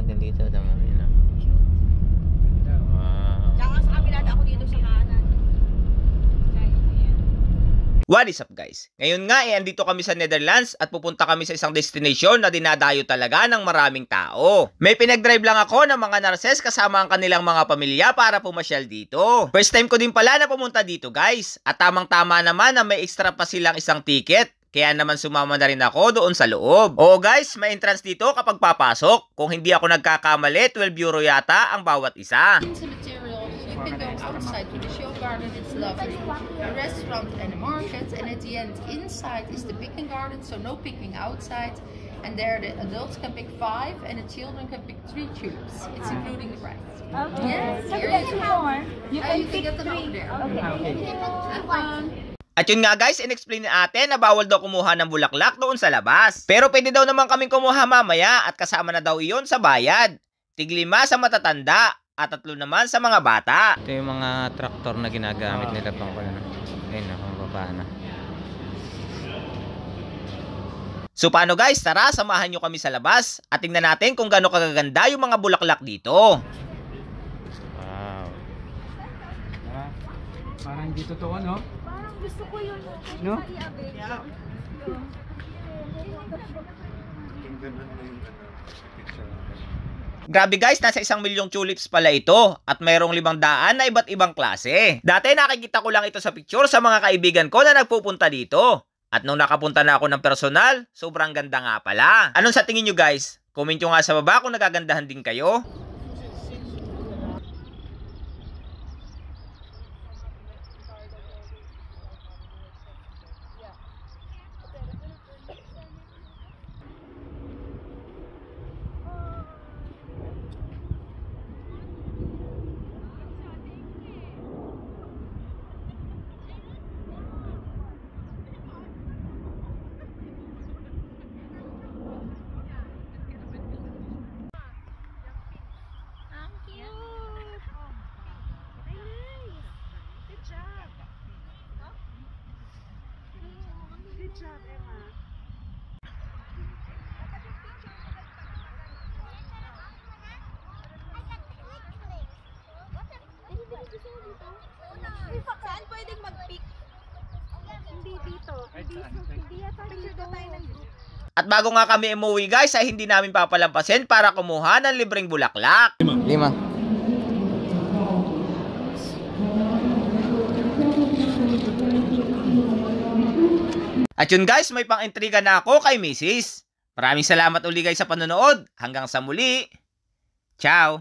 natin dito. Tama yun. Wow. Tsaka sa kabila ako dito sa kanan. What is up guys? Ngayon nga andito kami sa Netherlands at pupunta kami sa isang destination na dinadayo talaga ng maraming tao. May pinag-drive lang ako ng mga nurses kasama ang kanilang mga pamilya para pumasyal dito. First time ko din pala na pumunta dito guys. At tamang-tama naman na may extra pa silang isang ticket. Kaya naman sumama na rin ako doon sa loob. Oo guys, may entrance dito kapag papasok. Kung hindi ako nagkakamali, 12 euro yata ang bawat isa. You can go outside to the show garden, it's lovely. A restaurant and a market, and at the end inside is the picking garden, so no picking outside. And there the adults can pick 5 and the children can pick 3 tubes. It's including the price. Okay. Yes, So here you is can more. more. You can pick get them 3. over there. Okay. Have fun. At yun nga guys, in-explain ni ate na bawal daw kumuha ng bulaklak doon sa labas. Pero pwede daw naman kaming kumuha mamaya at kasama na daw iyon sa bayad. Tig-5 sa matatanda at 3 naman sa mga bata. Ito yung mga traktor na ginagamit nila pang ano. Ayun na, baba na. So paano guys, tara samahan nyo kami sa labas at tingnan natin kung gaano kagaganda yung mga bulaklak dito. Wow. Parang hindi totoo, no? Parang gusto ko yun. No? Yeah. Grabe guys, nasa 1 milyong tulips pala ito at mayroong 500 na iba't ibang klase. Dati nakikita ko lang ito sa picture sa mga kaibigan ko na nagpupunta dito. At nung nakapunta na ako ng personal, sobrang ganda nga pala. Anong sa tingin nyo guys? Comment nyo nga sa baba kung nagagandahan din kayo. Saan pwedeng mag-pick? Hindi dito. Hindi yata dito. At bago nga kami umuwi guys ay hindi namin papalampasin para kumuha ng libreng bulaklak. 5. At yun guys, may pang-intriga na ako kay Mrs. Maraming salamat uli guys sa panonood. Hanggang sa muli. Ciao!